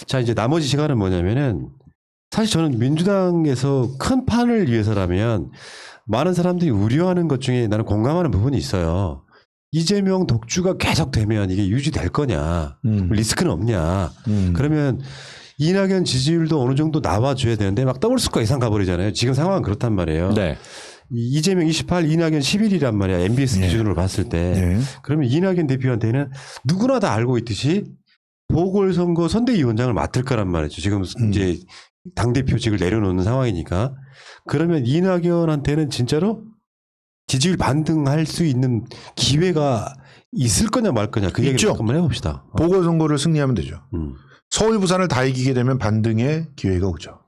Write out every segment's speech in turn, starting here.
자, 이제 나머지 시간은 뭐냐면은 사실 저는 민주당에서 큰 판을 위해서라면 많은 사람들이 우려하는 것 중에 나는 공감하는 부분이 있어요. 이재명 독주가 계속되면 이게 유지될 거냐, 리스크는 없냐. 그러면 이낙연 지지율도 어느 정도 나와줘야 되는데 막 더블스코어 이상 가버리잖아요. 지금 상황은 그렇단 말이에요. 네. 이재명 28, 이낙연 11이란 말이야. MBS 기준으로 봤을 때. 네. 그러면 이낙연 대표한테는 누구나 다 알고 있듯이 보궐선거 선대위원장을 맡을 거란 말이죠. 지금 이제 당대표직을 내려놓는 상황이니까. 그러면 이낙연한테는 진짜로 지지율 반등할 수 있는 기회가 있을 거냐 말 거냐 그 얘기를 있죠. 한번 해봅시다. 보궐선거를 승리하면 되죠. 서울, 부산을 다 이기게 되면 반등의 기회가 오죠.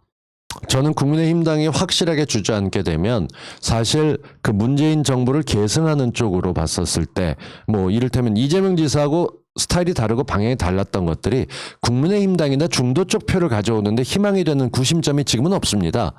저는 국민의힘당이 확실하게 주저앉게 되면 사실 그 문재인 정부를 계승하는 쪽으로 봤었을 때 뭐 이를테면 이재명 지사하고 스타일이 다르고 방향이 달랐던 것들이 국민의힘당이나 중도 쪽 표를 가져오는데 희망이 되는 구심점이 지금은 없습니다.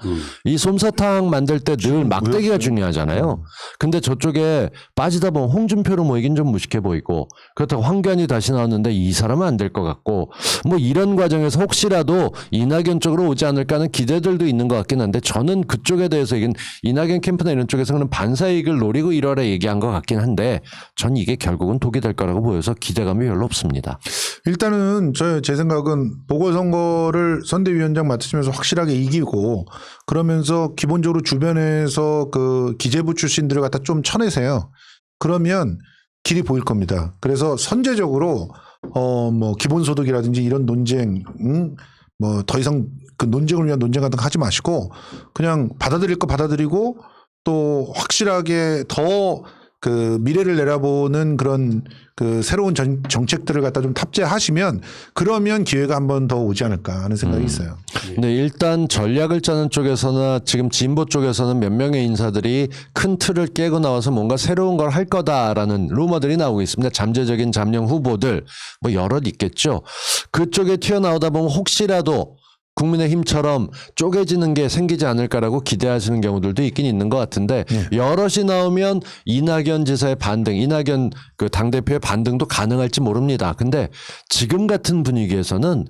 이 솜사탕 만들 때 늘 막대기가 중요하잖아요. 근데 저쪽에 빠지다 보면 홍준표로 모이긴 좀 무식해 보이고 그렇다고 황교안이 다시 나왔는데 이 사람은 안 될 것 같고 뭐 이런 과정에서 혹시라도 이낙연 쪽으로 오지 않을까 하는 기대들도 있는 것 같긴 한데 저는 그쪽에 대해서 이건 이낙연 캠프나 이런 쪽에서는 반사이익을 노리고 이러라 얘기한 것 같긴 한데 전 이게 결국은 독이 될 거라고 보여서 기대감이 별로 없습니다. 일단은 제 생각은 보궐선거를 선대위원장 맡으시면서 확실하게 이기고 그러면서 기본적으로 주변에서 그 기재부 출신들을 갖다 좀 쳐내세요. 그러면 길이 보일 겁니다. 그래서 선제적으로 뭐 기본소득이라든지 이런 논쟁 뭐 더 이상 그 논쟁을 위한 논쟁 같은 거 하지 마시고 그냥 받아들일 거 받아들이고 또 확실하게 더 그 미래를 내다보는 그런 그 새로운 정책들을 갖다 좀 탑재하시면 그러면 기회가 한 번 더 오지 않을까 하는 생각이 있어요. 근데 일단 전략을 짜는 쪽에서나 지금 진보 쪽에서는 몇 명의 인사들이 큰 틀을 깨고 나와서 뭔가 새로운 걸 할 거다라는 루머들이 나오고 있습니다. 잠재적인 잠룡 후보들 뭐 여럿 있겠죠. 그쪽에 튀어나오다 보면 혹시라도 국민의힘처럼 쪼개지는 게 생기지 않을까라고 기대하시는 경우들도 있긴 있는 것 같은데 여럿이 나오면 이낙연 지사의 반등, 이낙연 그 당대표의 반등도 가능할지 모릅니다. 근데 지금 같은 분위기에서는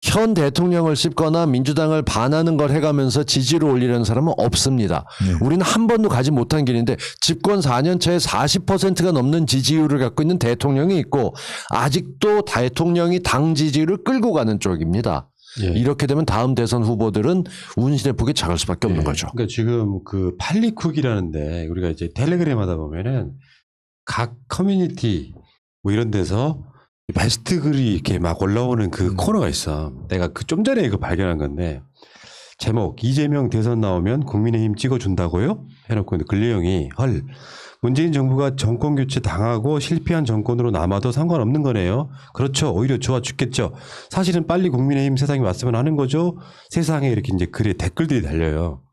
현 대통령을 씹거나 민주당을 반하는 걸 해가면서 지지를 올리려는 사람은 없습니다. 우리는 한 번도 가지 못한 길인데 집권 4년 차에 40%가 넘는 지지율을 갖고 있는 대통령이 있고 아직도 대통령이 당 지지율을 끌고 가는 쪽입니다. 예. 이렇게 되면 다음 대선 후보들은 운신의 폭이 작을 수밖에 없는 거죠. 그러니까 지금 그 팔리쿡이라는데 우리가 이제 텔레그램 하다 보면은 각 커뮤니티 뭐 이런 데서 베스트 글이 이렇게 막 올라오는 그 코너가 있어. 내가 그 좀 전에 이거 발견한 건데 제목 이재명 대선 나오면 국민의힘 찍어준다고요? 해놓고 글 내용이 헐 문재인 정부가 정권 교체 당하고 실패한 정권으로 남아도 상관없는 거네요. 그렇죠. 오히려 좋아 죽겠죠. 사실은 빨리 국민의힘 세상이 왔으면 하는 거죠. 세상에 이렇게 이제 글에 댓글들이 달려요.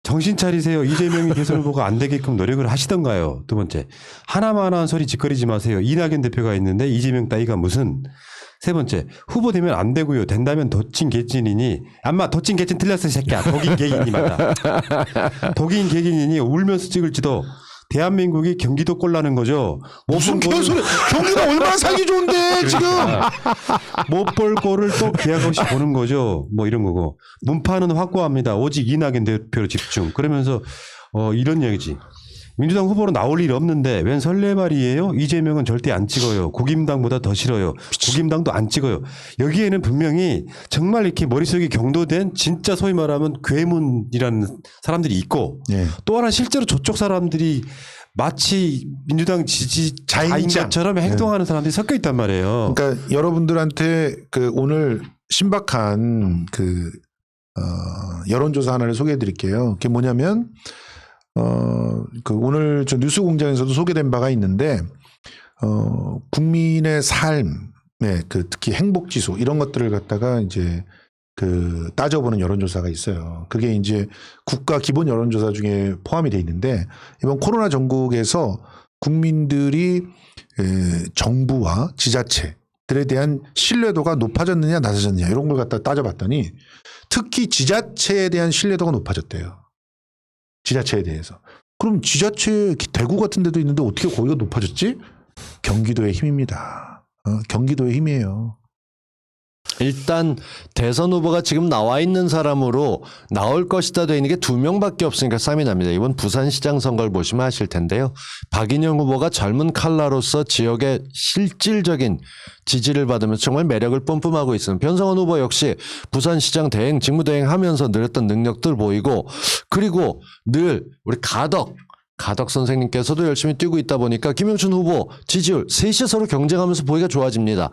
정신 차리세요. 이재명이 대선 후보가 안 되게끔 노력을 하시던가요. 두 번째. 하나만한 소리 짓거리지 마세요. 이낙연 대표가 있는데 이재명 따위가 무슨. 세 번째. 후보 되면 안 되고요. 된다면 도친 개찐이니. 암마 도친 개찐 틀렸어 이 새끼야. 독인 개gin이 맞다. 독인 개gin이니 울면서 찍을지도. 대한민국이 경기도 꼴라는 거죠. 무슨 개소리? 경기가 얼마나 살기 좋은데 지금. 못 볼 꼴을 또 기약 없이 보는 거죠. 뭐 이런 거고. 문파는 확고합니다. 오직 이낙연 대표로 집중. 그러면서 이런 얘기지. 민주당 후보로 나올 일 없는데 웬 설레발이에요? 이재명은 절대 안 찍어요. 국임당보다 더 싫어요. 국임당도 안 찍어요. 여기에는 분명히 정말 이렇게 머릿속에 경도된 진짜 소위 말하면 괴문이라는 사람들이 있고 예. 또 하나 실제로 저쪽 사람들이 마치 민주당 지지자인 것처럼 행동하는 사람들이 섞여 있단 말이에요. 그러니까 여러분들한테 그 오늘 신박한 그 여론조사 하나를 소개해 드릴게요. 그게 뭐냐면 그 오늘 저 뉴스 공장에서도 소개된 바가 있는데 국민의 삶의 그 특히 행복 지수 이런 것들을 갖다가 이제 그 따져보는 여론조사가 있어요. 그게 이제 국가 기본 여론조사 중에 포함이 돼 있는데 이번 코로나 전국에서 국민들이 정부와 지자체들에 대한 신뢰도가 높아졌느냐 낮아졌느냐 이런 걸 갖다 따져봤더니 특히 지자체에 대한 신뢰도가 높아졌대요. 지자체에 대해서. 그럼 지자체 대구 같은 데도 있는데 어떻게 거기가 높아졌지? 경기도의 힘입니다. 경기도의 힘이에요. 일단 대선 후보가 지금 나와 있는 사람으로 나올 것이다 돼 있는 게 2명밖에 없으니까 쌈이 납니다. 이번 부산시장 선거를 보시면 아실 텐데요. 박인영 후보가 젊은 칼라로서 지역의 실질적인 지지를 받으면서 정말 매력을 뿜뿜하고 있습니다. 변성원 후보 역시 부산시장 대행, 직무대행하면서 늘었던 능력들 보이고, 그리고 늘 우리 가덕 선생님께서도 열심히 뛰고 있다 보니까 김영춘 후보 지지율 셋이 서로 경쟁하면서 보기가 좋아집니다.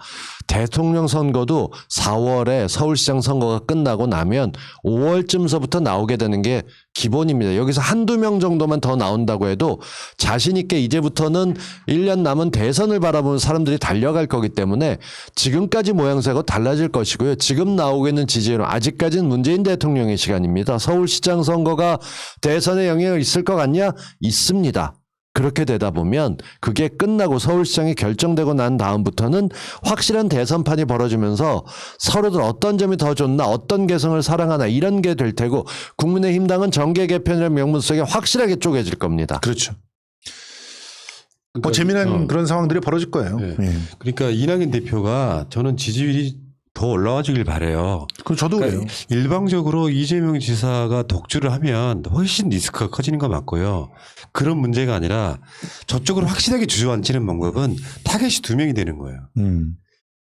대통령 선거도 4월에 서울시장 선거가 끝나고 나면 5월쯤서부터 나오게 되는 게 기본입니다. 여기서 한두 명 정도만 더 나온다고 해도 자신 있게 이제부터는 1년 남은 대선을 바라보는 사람들이 달려갈 거기 때문에 지금까지 모양새가 달라질 것이고요. 지금 나오고 있는 지지율은 아직까지는 문재인 대통령의 시간입니다. 서울시장 선거가 대선에 영향을 있을 것 같냐? 있습니다. 그렇게 되다 보면 그게 끝나고 서울시장이 결정되고 난 다음부터는 확실한 대선판이 벌어지면서 서로들 어떤 점이 더 좋나, 어떤 개성을 사랑하나 이런 게 될 테고, 국민의힘당은 정계 개편이라는 명분 속에 확실하게 쪼개질 겁니다. 그렇죠. 뭐 재미난 그런 상황들이 벌어질 거예요. 네. 예. 그러니까 이낙연 대표가 저는 지지율이 더 올라와주길 바래요. 그럼 저도 그래요. 일방적으로 이재명 지사가 독주를 하면 훨씬 리스크가 커지는 거 맞고요. 그런 문제가 아니라 저쪽으로 확실하게 주저앉히는 방법은 타겟이 2명이 되는 거예요.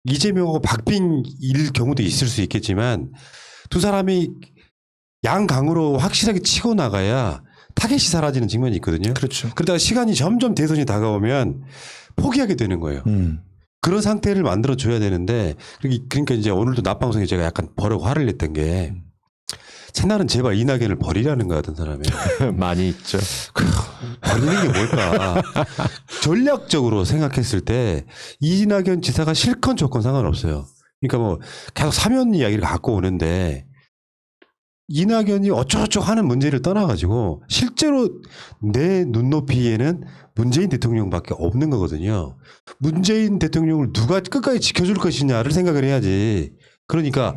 이재명하고 박빙일 경우도 있을 수 있겠지만 두 사람이 양강으로 확실하게 치고 나가야 타겟이 사라지는 측면이 있거든요. 그렇죠. 그러다가 시간이 점점 대선이 다가오면 포기하게 되는 거예요. 그런 상태를 만들어 줘야 되는데, 그러니까 이제 오늘도 낮방송에 제가 약간 버럭 화를 냈던 게, 채널은 제발 이낙연을 버리라는 거 같은 사람이. 많이 있죠. 버리는 게 뭘까. 전략적으로 생각했을 때 이낙연 지사가 실컷 좋건 상관없어요. 그러니까 뭐 계속 사면 이야기를 갖고 오는데, 이낙연이 어쩌고저쩌고 하는 문제를 떠나가지고 실제로 내 눈높이에는 문재인 대통령밖에 없는 거거든요. 문재인 대통령을 누가 끝까지 지켜줄 것이냐를 생각을 해야지. 그러니까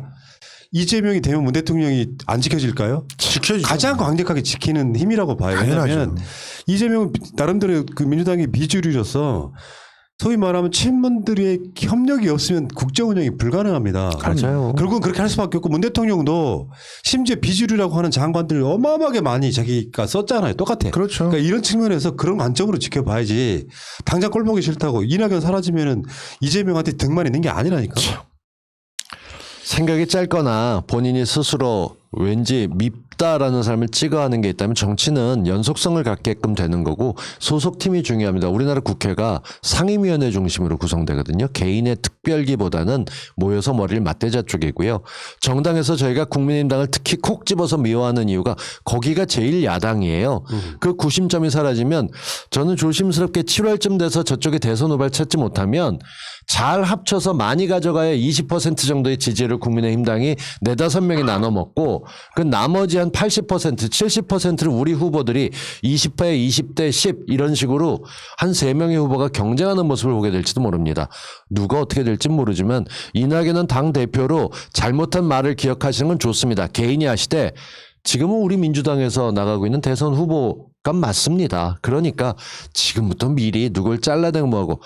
이재명이 되면 문 대통령이 안 지켜질까요? 지켜지죠. 가장 강력하게 지키는 힘이라고 봐요. 왜냐하면 이재명은 나름대로 그 민주당의 비주류로서 소위 말하면 친문들의 협력이 없으면 국정 운영이 불가능합니다. 맞아요. 결국은 그렇게 할 수밖에 없고, 문 대통령도 심지어 비주류라고 하는 장관들 어마어마하게 많이 자기가 썼잖아요. 똑같아. 그렇죠. 그러니까 이런 측면에서 그런 관점으로 지켜봐야지, 당장 꼴보기 싫다고 이낙연 사라지면은 이재명한테 등만 있는 게 아니라니까. 생각이 짧거나 본인이 스스로 왠지 밉다라는 사람을 찍어하는 게 있다면 정치는 연속성을 갖게끔 되는 거고, 소속팀이 중요합니다. 우리나라 국회가 상임위원회 중심으로 구성되거든요. 개인의 특별기보다는 모여서 머리를 맞대자 쪽이고요. 정당에서 저희가 국민의힘당을 특히 콕 집어서 미워하는 이유가 거기가 제일 야당이에요. 그 구심점이 사라지면 저는 조심스럽게 7월쯤 돼서 저쪽에 대선 후보를 찾지 못하면 잘 합쳐서 많이 가져가야 20% 정도의 지지를 국민의힘당이 4-5명이 나눠 먹고, 그 나머지 한 80%, 70%를 우리 후보들이 20대, 20대 10 이런 식으로 한 3명의 후보가 경쟁하는 모습을 보게 될지도 모릅니다. 누가 어떻게 될지 모르지만 이낙연은 당대표로 잘못한 말을 기억하시는 건 좋습니다. 개인이 하시되 지금은 우리 민주당에서 나가고 있는 대선 후보가 맞습니다. 그러니까 지금부터 미리 누굴 잘라내고 뭐하고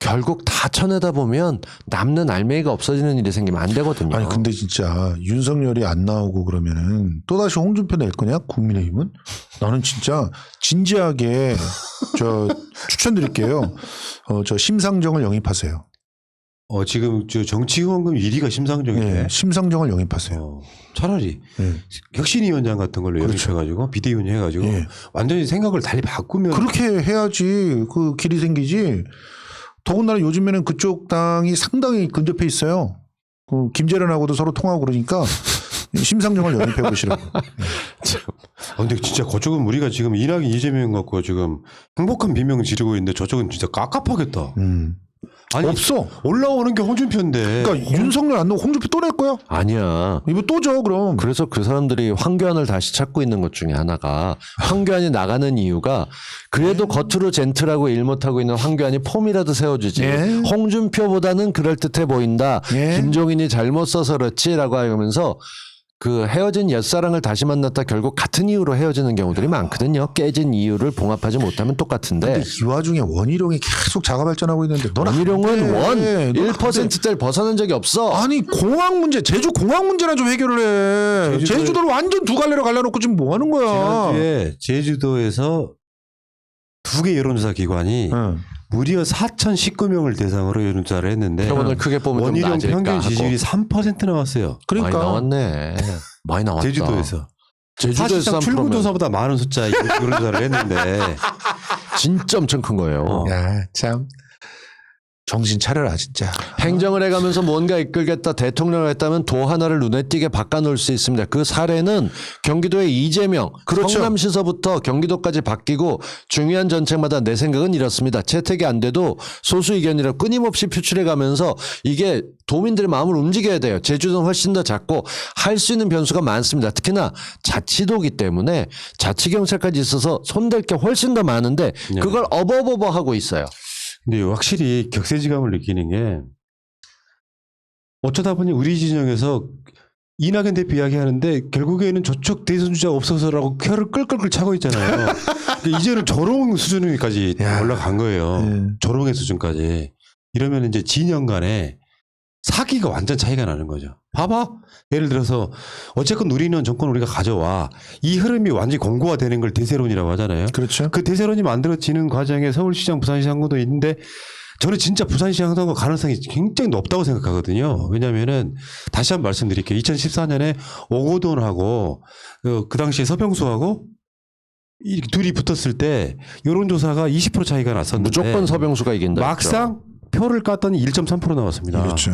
결국 다 쳐내다 보면 남는 알맹이가 없어지는 일이 생기면 안 되거든요. 아니 근데 진짜 윤석열이 안 나오고 그러면은 또다시 홍준표 낼 거냐 국민의힘은? 나는 진짜 진지하게 저 추천드릴게요. 저 심상정을 영입하세요. 지금 저 정치후원금 1위가 심상정이네. 네, 심상정을 영입하세요. 차라리 네. 혁신위원장 같은 걸로 그렇죠. 영입해가지고 비대위원 해가지고 예. 완전히 생각을 달리 바꾸면 그렇게 해야지 그 길이 생기지. 더군다나 요즘에는 그쪽 당이 상당히 근접해 있어요. 그 김재련하고도 서로 통하고 그러니까 심상정을 영입해 보시라고. 근데 진짜 그쪽은 우리가 지금 이낙연 이재명 갖고 지금 행복한 비명 지르고 있는데 저쪽은 진짜 깝깝하겠다. 아니, 없어. 올라오는 게 홍준표인데. 그러니까 윤석열 안 나오고 홍준표 또 낼 거야? 아니야. 이거 또 줘 그럼. 그래서 그 사람들이 황교안을 다시 찾고 있는 것 중에 하나가, 황교안이 나가는 이유가 그래도 겉으로 젠틀하고 일 못하고 있는 황교안이 폼이라도 세워주지. 예. 홍준표보다는 그럴듯해 보인다. 예. 김종인이 잘못 써서 그렇지라고 하면서 그 헤어진 옛사랑을 다시 만났다 결국 같은 이유로 헤어지는 경우들이 많거든요. 깨진 이유를 봉합하지 못하면 똑같은데. 근데 이 와중에 원희룡이 계속 자가 발전하고 있는데 너는 안 원희룡은 돼. 원 너는 안 돼. 1%대를 벗어난 적이 없어. 아니 공항 문제 제주 공항 문제나 좀 해결을 해. 제주도를 완전 두 갈래로 갈라놓고 지금 뭐 하는 거야. 지난주에 제주도에서 2개 여론조사 기관이 응. 무려 4,019명을 대상으로 여론조사를 했는데 표본을 크게 보면 좀 원희룡 낮을까 평균 하고. 지지율이 3% 나왔어요. 그러니까 많이 나왔네. 많이 나왔다. 제주도에서. 제주도에서 사실상 3%면 출구조사보다 많은 숫자 여론조사를 했는데 진짜 엄청 큰 거예요. 야 참 정신 차려라 진짜. 행정을 해가면서 뭔가 이끌겠다 대통령을 했다면 도 하나를 눈에 띄게 바꿔놓을 수 있습니다. 그 사례는 경기도의 이재명, 그렇죠. 성남시서부터 경기도까지 바뀌고 중요한 정책마다 내 생각은 이렇습니다. 채택이 안 돼도 소수 의견이라 끊임없이 표출해가면서 이게 도민들의 마음을 움직여야 돼요. 제주도는 훨씬 더 작고 할 수 있는 변수가 많습니다. 특히나 자치도기 때문에 자치경찰까지 있어서 손댈 게 훨씬 더 많은데 그걸 어버버버 하고 있어요. 근데 확실히 격세지감을 느끼는 게 어쩌다 보니 우리 진영에서 이낙연 대표 이야기하는데 결국에는 저쪽 대선 주자가 없어서라고 혀를 끌끌끌 차고 있잖아요. 그러니까 이제는 조롱 수준까지 야. 올라간 거예요. 네. 조롱의 수준까지. 이러면 이제 진영 간에 사기가 완전 차이가 나는 거죠. 봐봐. 예를 들어서 어쨌건 우리는 정권 우리가 가져와. 이 흐름이 완전히 공고화되는 걸 대세론이라고 하잖아요. 그렇죠. 그 대세론이 만들어지는 과정에 서울시장, 부산시장 선거도 있는데 저는 진짜 부산시장 선거 가능성이 굉장히 높다고 생각하거든요. 왜냐하면은 다시 한번 말씀드릴게요. 2014년에 오고돈하고 그 당시에 서병수하고 이 둘이 붙었을 때 여론조사가 20% 차이가 났었는데 무조건 서병수가 이긴다. 막상 표를 깠더니 1.3% 나왔습니다. 그렇죠.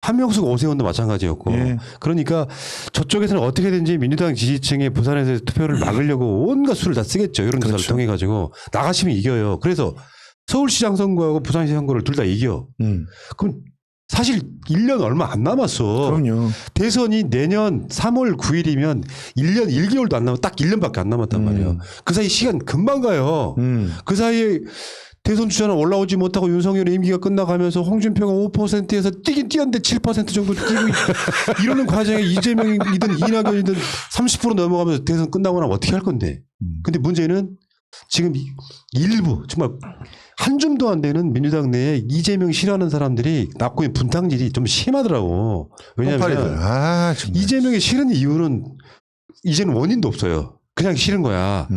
한명숙 오세훈도 마찬가지였고 예. 그러니까 저쪽에서는 어떻게든지 민주당 지지층의 부산에서 투표를 막으려고 온갖 수를 다 쓰겠죠. 여론조사를 그렇죠. 통해 가지고 나가시면 이겨요. 그래서 서울시장 선거하고 부산시장 선거를 둘 다 이겨. 그럼 사실 1년 얼마 안 남았어. 그럼요. 대선이 내년 3월 9일이면 1년 1개월도 안 남았 딱 1년밖에 안 남았단 말이에요. 그 사이 시간 금방 가요. 그 사이에 대선 주자는 올라오지 못하고 윤석열의 임기가 끝나가면서 홍준표가 5%에서 뛰긴 뛰었는데 7% 정도 뛰고 이러는 과정에 이재명이든 이낙연이든 30% 넘어가면서 대선 끝나고 나면 어떻게 할 건데. 근데 문제는 지금 일부 정말 한 줌도 안 되는 민주당 내에 이재명 싫어하는 사람들이 낳고 있는 분탕질이 좀 심하더라고. 왜냐하면 정말. 이재명이 싫은 이유는 이제는 원인도 없어요. 그냥 싫은 거야.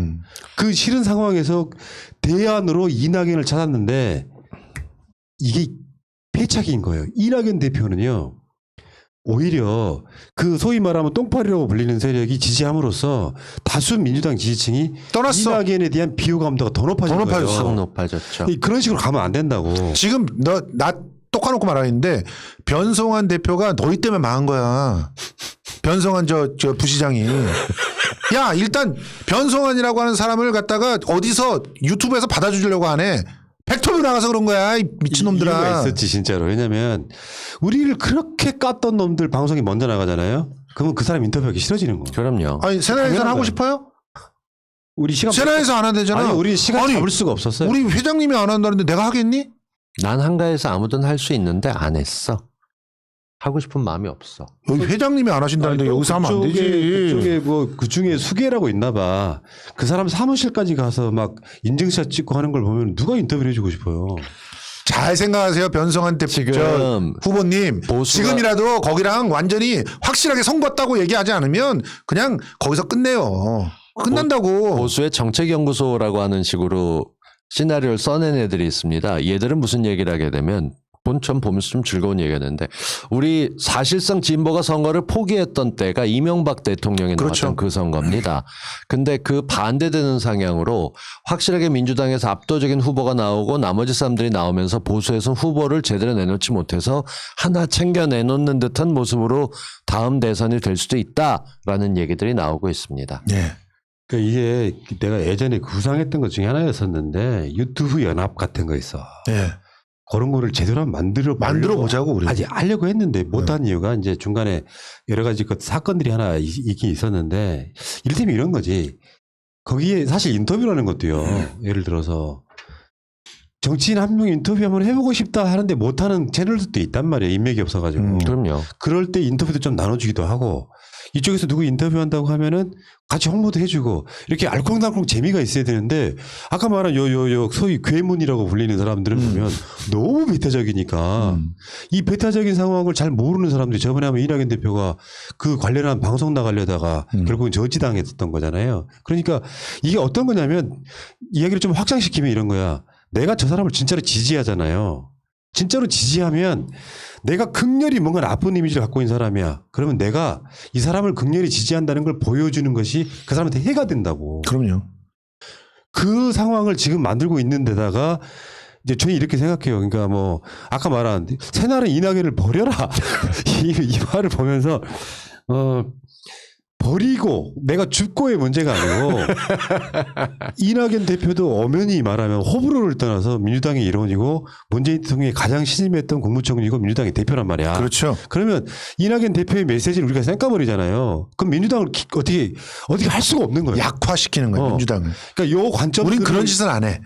그 싫은 상황에서 대안으로 이낙연을 찾았는데 이게 패착인 거예요. 이낙연 대표는요. 오히려 그 소위 말하면 똥파리라고 불리는 세력이 지지함으로써 다수 민주당 지지층이 떠났어. 이낙연에 대한 비호감도가 더 높아진 더 거예요. 확 높아졌죠. 그런 식으로 가면 안 된다고. 지금 나 똑까놓고 말하는데 변성환 대표가 너희 때문에 망한 거야. 변성환 저 부시장이. 야 일단 변성환이라고 하는 사람을 갖다가 어디서 유튜브에서 받아주려고 하네. 벡터로 나가서 그런 거야. 이 미친놈들아. 이유가 있었지 진짜로. 왜냐면 우리를 그렇게 깠던 놈들 방송이 먼저 나가잖아요. 그러면 그 사람 인터뷰하기 싫어지는 거야. 그럼요. 아니 새나에서 당연한 하고 거야. 싶어요? 우리 시간 새나에서 안 한대잖아. 아니 우리 시간 아니, 잡을 수가 없었어요. 우리 회장님이 안 한다는데 내가 하겠니? 난 한가해서 아무든 할 수 있는데 안 했어. 하고 싶은 마음이 없어. 여기 회장님이 안 하신다는데 아니, 또 여기서 하면 안 되지. 그쪽에 뭐 그 중에 수계라고 있나 봐. 그 사람 사무실까지 가서 막 인증샷 찍고 하는 걸 보면 누가 인터뷰를 해주고 싶어요. 잘 생각하세요. 변성환 대표 지금 저 후보님. 보수가- 지금이라도 거기랑 완전히 확실하게 선거했다고 얘기하지 않으면 그냥 거기서 끝내요. 끝난다고. 보수의 정책연구소라고 하는 식으로 시나리오를 써낸 애들이 있습니다. 얘들은 무슨 얘기를 하게 되면 본처럼 보면서 좀 즐거운 얘기였는데 우리 사실상 진보가 선거를 포기했던 때가 이명박 대통령이 그렇죠. 나왔던 그 선거입니다. 근데 그 반대되는 상향으로 확실하게 민주당에서 압도적인 후보가 나오고 나머지 사람들이 나오면서 보수에서는 후보를 제대로 내놓지 못해서 하나 챙겨 내놓는 듯한 모습으로 다음 대선이 될 수도 있다라는 얘기들이 나오고 있습니다. 예. 그러니까 이게 내가 예전에 구상했던 것 중에 하나였었는데 유튜브 연합 같은 거 있어. 예. 그런 거를 제대로 한번 만들어 보자고 우리. 아직 하려고 했는데 못한 이유가 이제 중간에 여러 가지 그 사건들이 하나 있긴 있었는데 이를테면 이런 거지. 거기에 사실 인터뷰라는 것도요. 예를 들어서 정치인 한 명 인터뷰 한번 해보고 싶다 하는데 못하는 채널들도 있단 말이에요. 인맥이 없어가지고. 그럼요. 그럴 때 인터뷰도 좀 나눠주기도 하고 이쪽에서 누구 인터뷰한다고 하면은 같이 홍보도 해주고 이렇게 알콩달콩 재미가 있어야 되는데 아까 말한 요 소위 괴문이라고 불리는 사람들을 보면 너무 배타적이니까 이 배타적인 상황을 잘 모르는 사람들이 저번에 하면 이낙연 대표가 그 관련한 방송 나가려다가 결국은 저지당했던 거잖아요. 그러니까 이게 어떤 거냐면 이야기를 좀 확장시키면 이런 거야. 내가 저 사람을 진짜로 지지하잖아요. 진짜로 지지하면 내가 극렬히 뭔가 나쁜 이미지를 갖고 있는 사람이야. 그러면 내가 이 사람을 극렬히 지지한다는 걸 보여주는 것이 그 사람한테 해가 된다고. 그럼요. 그 상황을 지금 만들고 있는 데다가 이제 저는 이렇게 생각해요. 그러니까 뭐 아까 말한 새날은 이낙연을 버려라. 이 말을 보면서 버리고 내가 죽고의 문제가 아니고 이낙연 대표도 엄연히 말하면 호불호를 떠나서 민주당의 일원이고 문재인 대통령이 가장 신임했던 국무총리고 민주당의 대표란 말이야. 그렇죠. 그러면 이낙연 대표의 메시지를 우리가 쌩까버리잖아요. 그럼 민주당을 어떻게 할 수가 없는 거예요. 약화시키는 거예요. 민주당을. 그러니까 요 관점 우린 그런 짓은 안 해.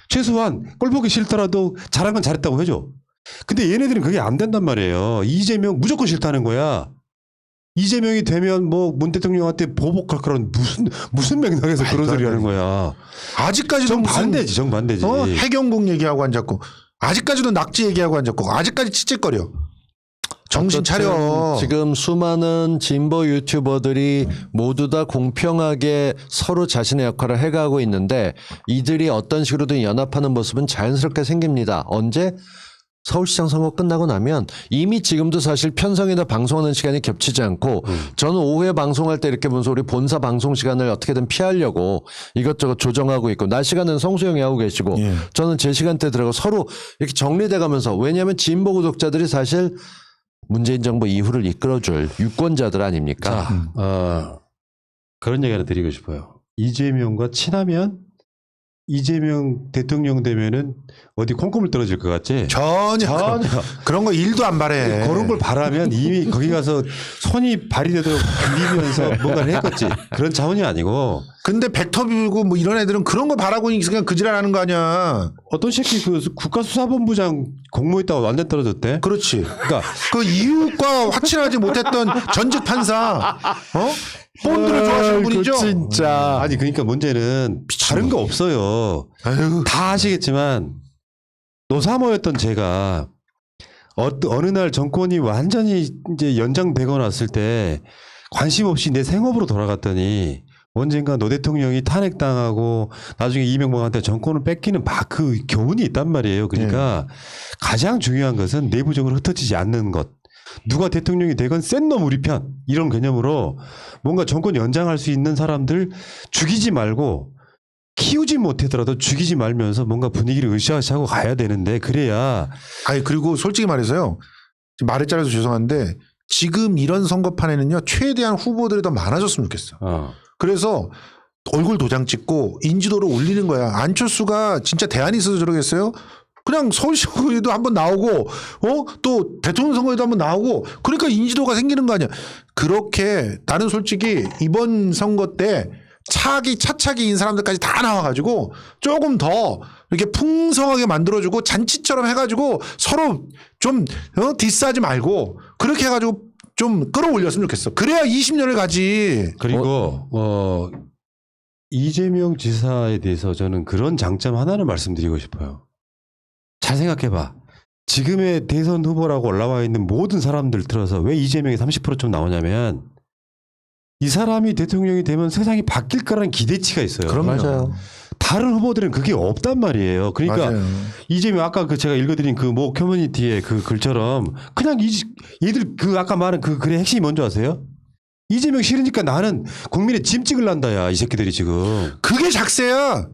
최소한 꼴 보기 싫더라도 잘한 건 잘했다고 해줘. 근데 얘네들은 그게 안 된단 말이에요. 이재명 무조건 싫다는 거야. 이재명이 되면 뭐 문 대통령한테 보복할 거란 무슨 맥락에서 그런 소리 하는 거야. 아직까지도 정반대지, 정반대지. 해경궁 얘기하고 앉았고 아직까지도 낙지 얘기하고 앉았고 아직까지 찌찌거려. 정신 차려. 지금 수많은 진보 유튜버들이 모두 다 공평하게 서로 자신의 역할을 해가고 있는데 이들이 어떤 식으로든 연합하는 모습은 자연스럽게 생깁니다. 언제? 서울시장 선거 끝나고 나면 이미 지금도 사실 편성이나 방송하는 시간이 겹치지 않고 저는 오후에 방송할 때 이렇게 보면서 우리 본사 방송 시간을 어떻게든 피하려고 이것저것 조정하고 있고 낮 시간은 성수형이 하고 계시고 저는 제 시간대 들어가 서로 이렇게 정리돼 가면서 왜냐하면 진보 구독자들이 사실 문재인 정부 이후를 이끌어줄 유권자들 아닙니까? 자, 그런 얘기 하나 드리고 싶어요. 이재명과 친하면 이재명 대통령 되면은 어디 콩고물 떨어질 것 같지? 전혀. 그런 거 일도 안 바래. 그런 걸 바라면 이미 거기 가서 손이 발이 되도록 빌리면서 뭔가를 했겠지. 그런 차원이 아니고. 근데 벡터 빌고 뭐 이런 애들은 그런 거 바라고 그냥 그 지랄 하는 거 아니야. 어떤 새끼 그 국가수사본부장 공모했다가 완전 떨어졌대. 그렇지. 그러니까 그 이웃과 확실하지 못했던 전직 판사, 본드를 좋아하시는 분이죠. 진짜. 아니 그러니까 문제는 다른 거 없어요. 아유. 다 아시겠지만 노사모였던 제가 어느 날 정권이 완전히 이제 연장되고 났을 때 관심 없이 내 생업으로 돌아갔더니 언젠가 노 대통령이 탄핵당하고 나중에 이명박한테 정권을 뺏기는 막 그 교훈이 있단 말이에요. 그러니까 가장 중요한 것은 내부적으로 흩어지지 않는 것. 누가 대통령이 되건 센 놈 우리 편 이런 개념으로 뭔가 정권 연장할 수 있는 사람들 죽이지 말고 키우지 못하더라도 죽이지 말면서 뭔가 분위기를 으쌰으쌰하고 가야 되는데 그래야. 아니 그리고 솔직히 말해서요. 말을 잘라서 죄송한데 지금 이런 선거판에는요 최대한 후보들이 더 많아졌으면 좋겠어. 그래서 얼굴 도장 찍고 인지도를 올리는 거야. 안철수가 진짜 대안이 있어서 저러겠어요? 그냥 서울시장에도 한번 나오고, 또 대통령 선거에도 한번 나오고, 그러니까 인지도가 생기는 거 아니야. 그렇게 나는 솔직히 이번 선거 때 차차기인 사람들까지 다 나와가지고 조금 더 이렇게 풍성하게 만들어주고 잔치처럼 해가지고 서로 좀 디스하지 말고 그렇게 해가지고 좀 끌어올렸으면 좋겠어. 그래야 20년을 가지. 그리고 이재명 지사에 대해서 저는 그런 장점 하나를 말씀드리고 싶어요. 잘 생각해봐. 지금의 대선 후보라고 올라와 있는 모든 사람들 들어서 왜 이재명이 30%좀 나오냐면 이 사람이 대통령이 되면 세상이 바뀔 거라는 기대치가 있어요. 그럼 맞아요. 다른 후보들은 그게 없단 말이에요. 그러니까 맞아요. 이재명 아까 제가 읽어드린 그 모 커뮤니티의 그 글처럼 그냥 얘들 그 아까 말한 그 글의 핵심이 뭔지 아세요? 이재명 싫으니까 나는 국민의 짐 찍을란다야 이 새끼들이 지금. 그게 작세야.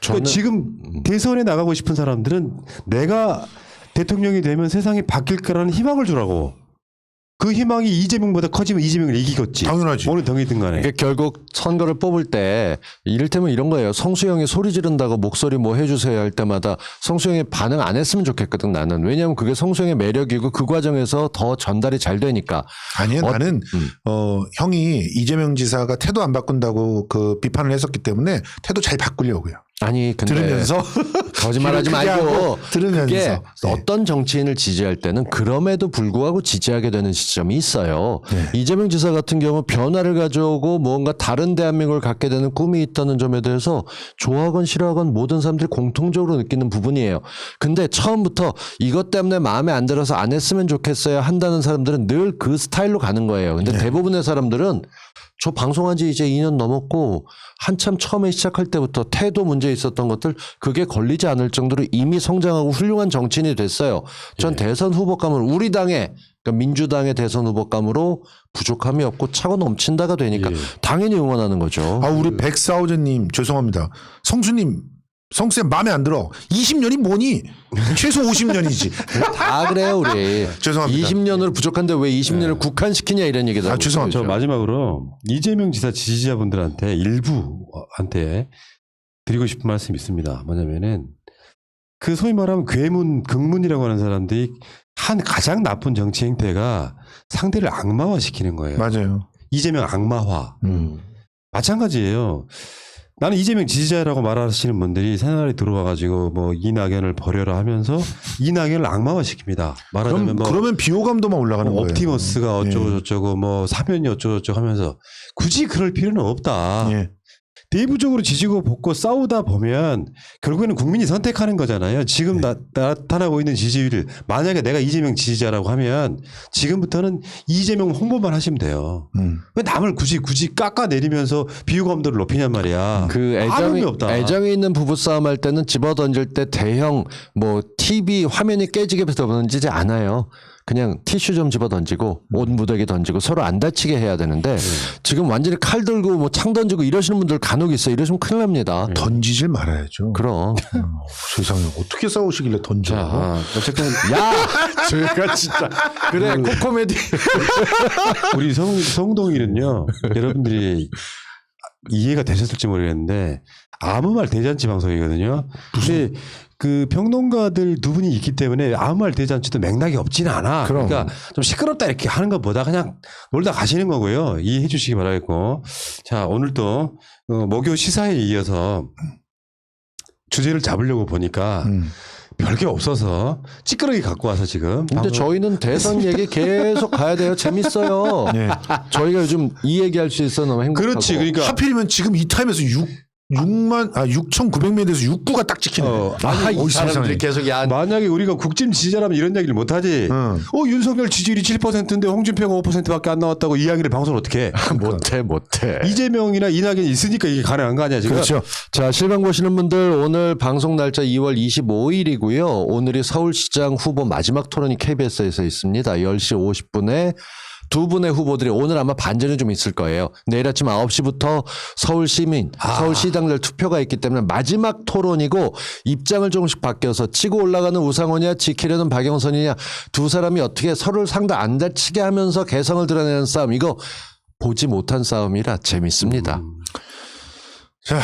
그러니까 지금 대선에 나가고 싶은 사람들은 내가 대통령이 되면 세상이 바뀔 거라는 희망을 주라고. 그 희망이 이재명보다 커지면 이재명을 이기겠지. 당연하지. 어느 당이든 간에. 그러니까 결국 선거를 뽑을 때 이를테면 이런 거예요. 성수형이 소리 지른다고 목소리 뭐 해주세요 할 때마다 성수형이 반응 안 했으면 좋겠거든 나는. 왜냐하면 그게 성수형의 매력이고 그 과정에서 더 전달이 잘 되니까. 아니요, 나는 형이 이재명 지사가 태도 안 바꾼다고 그 비판을 했었기 때문에 태도 잘 바꾸려고요. 아니 근데 들으면서 거짓말하지 귀를 크게 말고 하고 들으면서. 그게 네. 어떤 정치인을 지지할 때는 그럼에도 불구하고 지지하게 되는 시점이 있어요. 이재명 지사 같은 경우 변화를 가져오고 뭔가 다른 대한민국을 갖게 되는 꿈이 있다는 점에 대해서 좋아하건 싫어하건 모든 사람들이 공통적으로 느끼는 부분이에요. 근데 처음부터 이것 때문에 마음에 안 들어서 안 했으면 좋겠어요 한다는 사람들은 늘 그 스타일로 가는 거예요. 근데 대부분의 사람들은 저 방송한 지 이제 2년 넘었고 한참 처음에 시작할 때부터 태도 문제 있었던 것들 그게 걸리지 않을 정도로 이미 성장하고 훌륭한 정치인이 됐어요. 전 대선 후보감을 우리 당의 그러니까 민주당의 대선 후보감으로 부족함이 없고 차고 넘친다가 되니까 당연히 응원하는 거죠. 아, 우리 백사오전님 죄송합니다. 성수님, 성수님 마음에 안 들어. 20년이 뭐니? 최소 50년이지. 다 그래요 우리. 죄송합니다. 20년으로 부족한데 왜 20년을 국한시키냐 이런 얘기도 하고 죄송합니다. 저 마지막으로 이재명 지사 지지자분들한테 일부한테 드리고 싶은 말씀이 있습니다. 뭐냐면은 그 소위 말하면 괴문, 극문이라고 하는 사람들이 한 가장 나쁜 정치 행태가 상대를 악마화시키는 거예요. 맞아요. 이재명 악마화. 마찬가지예요. 나는 이재명 지지자라고 말하시는 분들이 새날에 들어와가지고 뭐 이낙연을 버려라 하면서 이낙연을 악마화시킵니다. 말하자면 뭐 그러면 비호감도만 올라가는 거예요. 옵티머스가 어쩌고 예. 저쩌고 뭐 사면이 어쩌고 저쩌고 하면서 굳이 그럴 필요는 없다. 예. 내부적으로 지지고 볶고 싸우다 보면 결국에는 국민이 선택하는 거잖아요. 지금 나타나고 있는 지지율 만약에 내가 이재명 지지자라고 하면 지금부터는 이재명 홍보만 하시면 돼요. 왜 남을 굳이 깎아내리면서 비유감도를 높이냔 말이야. 그 아무 의미 없다. 애정이 있는 부부싸움 할 때는 집어 던질 때 대형 뭐 TV 화면이 깨지게 던지지 않아요. 그냥 티슈 좀 집어 던지고 옷 무더기 던지고 서로 안 다치게 해야 되는데 지금 완전히 칼 들고 뭐 창 던지고 이러시는 분들 간혹 있어요. 이러시면 큰일 납니다. 던지질 말아야죠. 그럼. 세상에 어떻게 싸우시길래 던져? 자, 어쨌든 야, 저희가 진짜 그래 코코메디. 우리 성동일은요. 여러분들이 이해가 되셨을지 모르겠는데 아무 말 대잔치 방송이거든요. 근데 그 평론가들 두 분이 있기 때문에 아무 말 대잔치도 맥락이 없지는 않아. 그럼. 그러니까 좀 시끄럽다 이렇게 하는 것보다 그냥 놀다 가시는 거고요. 이해해 주시기 바라겠고. 자, 오늘도 목요 시사에 이어서 주제를 잡으려고 보니까 별게 없어서 찌끄러기 갖고 와서 지금. 근데 저희는 대선 얘기 계속 가야 돼요. 재밌어요. 네. 저희가 요즘 이 얘기할 수 있어 너무 행복하고. 그렇지. 그러니까 하필이면 지금 이 타임에서 6,900명에서 6구가 딱 찍히네. 이 사람들이 계속 야 만약에 우리가 국짐 지지자라면 이런 얘기를 못하지. 윤석열 지지율이 7%인데 홍준표가 5%밖에 안 나왔다고 이야기를 방송을 어떻게 해? 못해. 이재명이나 이낙연이 있으니까 이게 가능한 거 아니야 지금? 그렇죠. 자, 실방 보시는 분들 오늘 방송 날짜 2월 25일이고요. 오늘이 서울시장 후보 마지막 토론이 KBS에서 있습니다. 10시 50분에 두 분의 후보들이 오늘 아마 반전이 좀 있을 거예요. 내일 아침 9시부터 서울시당들 투표가 있기 때문에 마지막 토론이고 입장을 조금씩 바뀌어서 치고 올라가는 우상호냐 지키려는 박영선이냐 두 사람이 어떻게 서로를 상대 안 다치게 하면서 개성을 드러내는 싸움 이거 보지 못한 싸움이라 재밌습니다. 자,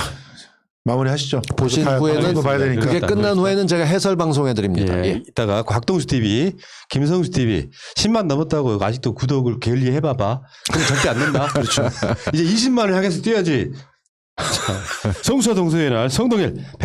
마무리하시죠. 보신 봐야 후에는 봐야 되니까. 그게 끝난 후에는 제가 해설 방송해 드립니다. 예. 예. 이따가 곽동수 TV, 김성수 TV 10만 넘었다고 아직도 구독을 게을리해봐봐. 그럼 절대 안 된다. 그렇죠. 이제 20만을 향해서 뛰어야지. 자, 성수와 동서의 날 성동일.